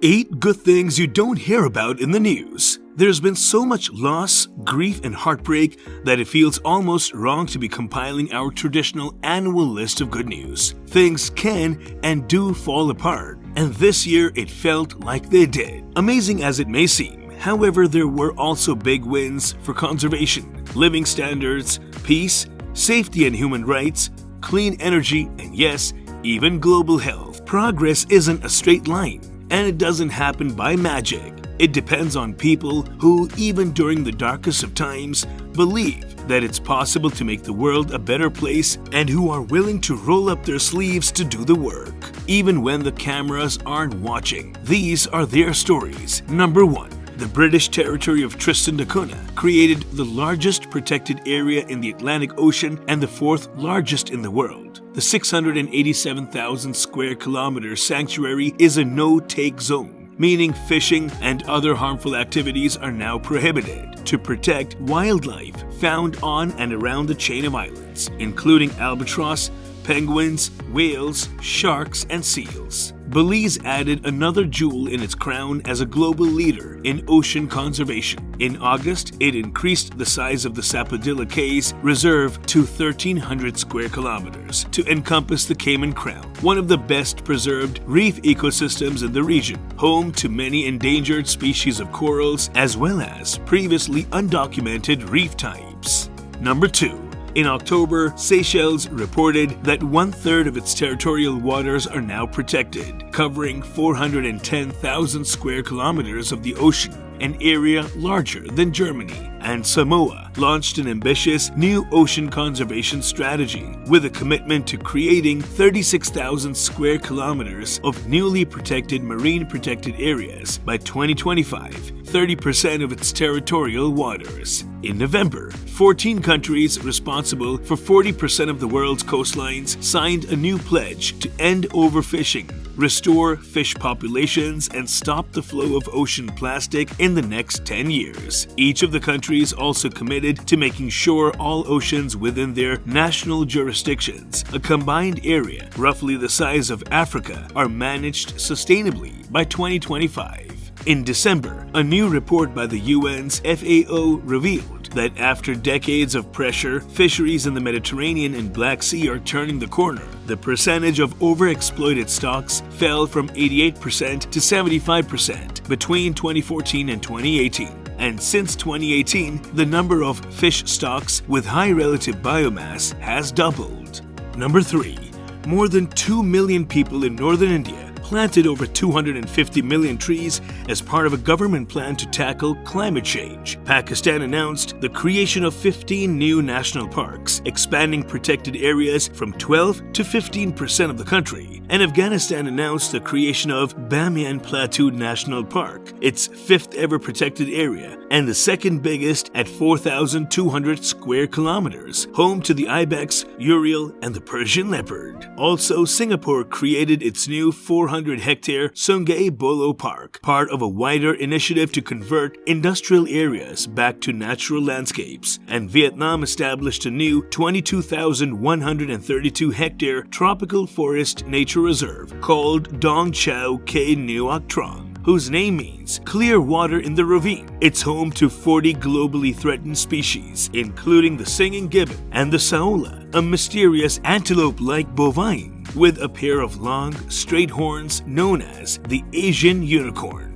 8 good things you don't hear about in the news. There's been so much loss, grief, and heartbreak that it feels almost wrong to be compiling our traditional annual list of good news. Things can and do fall apart, and this year it felt like they did. Amazing as it may seem, however, there were also big wins for conservation, living standards, peace, safety and human rights, clean energy, and yes, even global health. Progress isn't a straight line. And it doesn't happen by magic. It depends on people who, even during the darkest of times, believe that it's possible to make the world a better place and who are willing to roll up their sleeves to do the work, even when the cameras aren't watching. These are their stories. Number 1. The British territory of Tristan da Cunha created the largest protected area in the Atlantic Ocean and the 4th largest in the world. The 687,000 square kilometer sanctuary is a no-take zone, meaning fishing and other harmful activities are now prohibited to protect wildlife found on and around the chain of islands, including albatross, penguins, whales, sharks, and seals. Belize added another jewel in its crown as a global leader in ocean conservation. In August, it increased the size of the Sapodilla Cays Reserve to 1,300 square kilometers to encompass the Cayman Crown, one of the best preserved reef ecosystems in the region, home to many endangered species of corals as well as previously undocumented reef types. Number 2. In October, Seychelles reported that 1/3 of its territorial waters are now protected, covering 410,000 square kilometers of the ocean, an area larger than Germany. And Samoa launched an ambitious new ocean conservation strategy with a commitment to creating 36,000 square kilometers of newly protected marine protected areas by 2025, 30% of its territorial waters. In November, 14 countries responsible for 40% of the world's coastlines signed a new pledge to end overfishing, restore fish populations, and stop the flow of ocean plastic in the next 10 years. Each of the countries also committed to making sure all oceans within their national jurisdictions, a combined area roughly the size of Africa, are managed sustainably by 2025. In December, a new report by the UN's FAO revealed that after decades of pressure, fisheries in the Mediterranean and Black Sea are turning the corner. The percentage of overexploited stocks fell from 88% to 75% between 2014 and 2018. And since 2018, the number of fish stocks with high relative biomass has doubled. Number 3. More than 2 million people in northern India planted over 250 million trees as part of a government plan to tackle climate change. Pakistan announced the creation of 15 new national parks, expanding protected areas from 12 to 15% of the country. And Afghanistan announced the creation of Bamiyan Plateau National Park, its 5th ever protected area and the 2nd biggest at 4,200 square kilometers, home to the ibex, urial, and the Persian leopard. Also, Singapore created its new 400-hectare Sungai Buloh Park, part of a wider initiative to convert industrial areas back to natural landscapes. And Vietnam established a new 22,132-hectare tropical forest nature reserve called Dong Chau Khe Nuoc Trong, whose name means clear water in the ravine. It's home to 40 globally threatened species, including the singing gibbon and the saola, a mysterious antelope-like bovine with a pair of long, straight horns known as the Asian unicorn.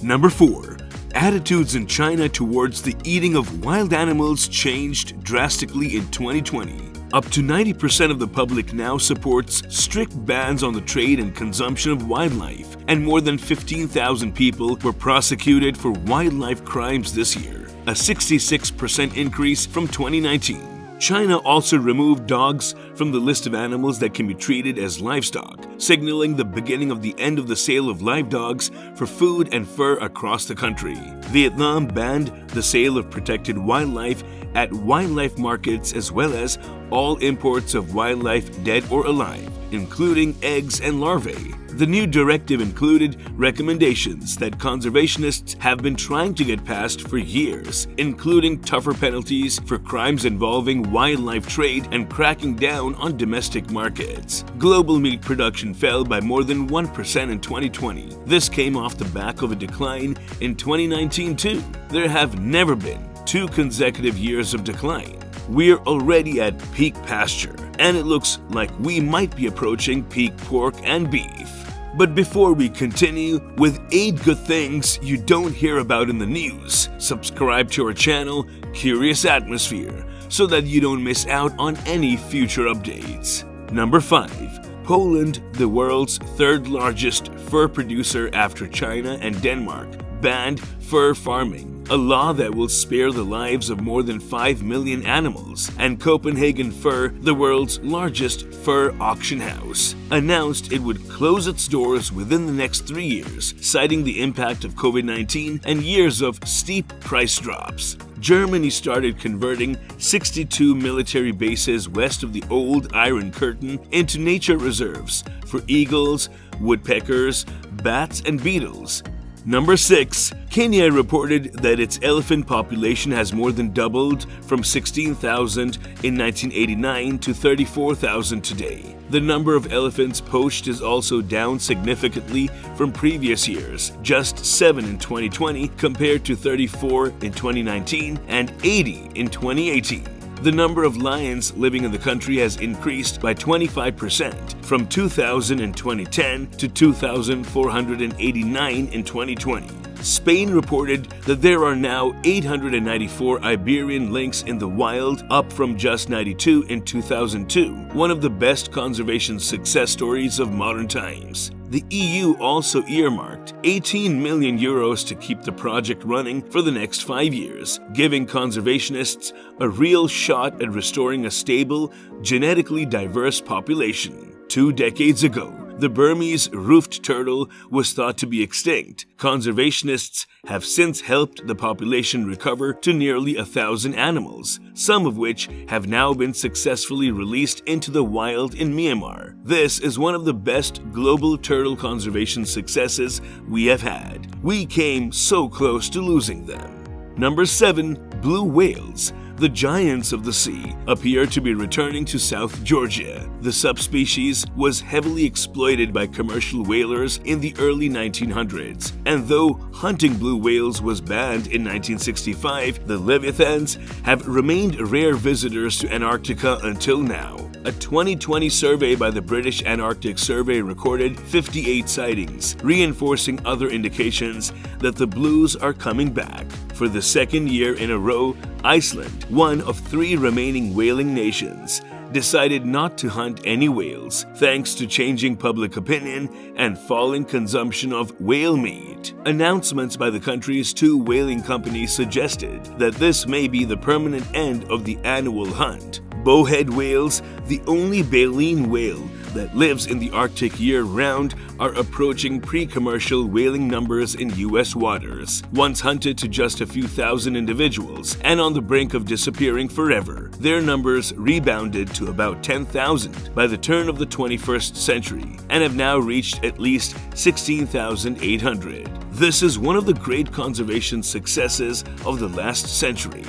Number 4. Attitudes in China towards the eating of wild animals changed drastically in 2020. Up to 90% of the public now supports strict bans on the trade and consumption of wildlife, and more than 15,000 people were prosecuted for wildlife crimes this year, a 66% increase from 2019. China also removed dogs from the list of animals that can be treated as livestock, signaling the beginning of the end of the sale of live dogs for food and fur across the country. Vietnam banned the sale of protected wildlife at wildlife markets as well as all imports of wildlife dead or alive, including eggs and larvae. The new directive included recommendations that conservationists have been trying to get passed for years, including tougher penalties for crimes involving wildlife trade and cracking down on domestic markets. Global meat production fell by more than 1% in 2020. This came off the back of a decline in 2019 too. There have never been 2 consecutive years of decline. We're already at peak pasture, and it looks like we might be approaching peak pork and beef. But before we continue with 8 good things you don't hear about in the news, subscribe to our channel, Curious Atmosphere, so that you don't miss out on any future updates. Number 5. Poland, the world's 3rd largest fur producer after China and Denmark, banned fur farming, a law that will spare the lives of more than 5 million animals. And Copenhagen Fur, the world's largest fur auction house, announced it would close its doors within the next 3 years, citing the impact of COVID-19 and years of steep price drops. Germany started converting 62 military bases west of the old Iron Curtain into nature reserves for eagles, woodpeckers, bats, and beetles. Number 6. Kenya reported that its elephant population has more than doubled from 16,000 in 1989 to 34,000 today. The number of elephants poached is also down significantly from previous years, just 7 in 2020 compared to 34 in 2019 and 80 in 2018. The number of lions living in the country has increased by 25% from 2,000 in 2010 to 2,489 in 2020. Spain reported that there are now 894 Iberian lynx in the wild, up from just 92 in 2002, one of the best conservation success stories of modern times. The EU also earmarked 18 million euros to keep the project running for the next 5 years, giving conservationists a real shot at restoring a stable, genetically diverse population. 2 decades ago, the Burmese roofed turtle was thought to be extinct. Conservationists have since helped the population recover to nearly 1,000 animals, some of which have now been successfully released into the wild in Myanmar. This is one of the best global turtle conservation successes we have had. We came so close to losing them. Number 7. Blue whales. The giants of the sea appear to be returning to South Georgia. The subspecies was heavily exploited by commercial whalers in the early 1900s, and though hunting blue whales was banned in 1965, the leviathans have remained rare visitors to Antarctica until now. A 2020 survey by the British Antarctic Survey recorded 58 sightings, reinforcing other indications that the blues are coming back. For the 2nd year in a row, Iceland, one of 3 remaining whaling nations, decided not to hunt any whales thanks to changing public opinion and falling consumption of whale meat. Announcements by the country's 2 whaling companies suggested that this may be the permanent end of the annual hunt. Bowhead whales, the only baleen whale that lives in the Arctic year-round, are approaching pre-commercial whaling numbers in U.S. waters, once hunted to just a few thousand individuals and on the brink of disappearing forever. Their numbers rebounded to about 10,000 by the turn of the 21st century and have now reached at least 16,800. This is one of the great conservation successes of the last century.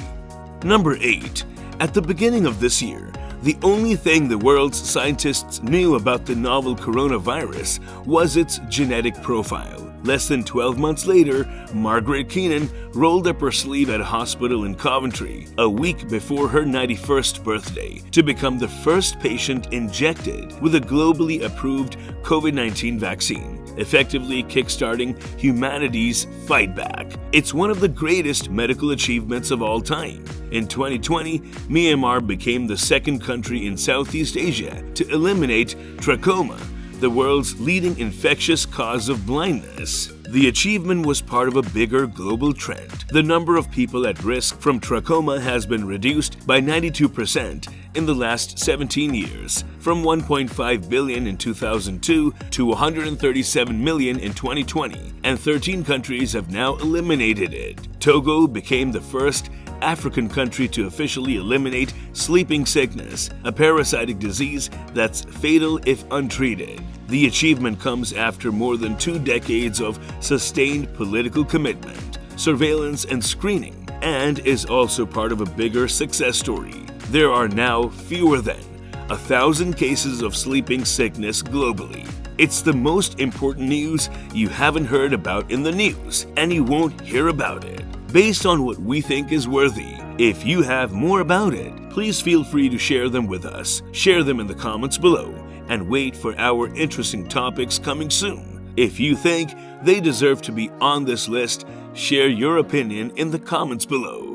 Number 8. At the beginning of this year, the only thing the world's scientists knew about the novel coronavirus was its genetic profile. Less than 12 months later, Margaret Keenan rolled up her sleeve at a hospital in Coventry, a week before her 91st birthday, to become the first patient injected with a globally approved COVID-19 vaccine, effectively kickstarting humanity's fight back. It's one of the greatest medical achievements of all time. In 2020, Myanmar became the 2nd country in Southeast Asia to eliminate trachoma, the world's leading infectious cause of blindness. The achievement was part of a bigger global trend. The number of people at risk from trachoma has been reduced by 92% in the last 17 years, from 1.5 billion in 2002 to 137 million in 2020, and 13 countries have now eliminated it. Togo became the first African country to officially eliminate sleeping sickness, a parasitic disease that's fatal if untreated. The achievement comes after more than 2 decades of sustained political commitment, surveillance, and screening, and is also part of a bigger success story. There are now fewer than 1,000 cases of sleeping sickness globally. It's the most important news you haven't heard about in the news, and you won't hear about it, based on what we think is worthy. If you have more about it, please feel free to share them with us. Share them in the comments below, and wait for our interesting topics coming soon. If you think they deserve to be on this list, share your opinion in the comments below.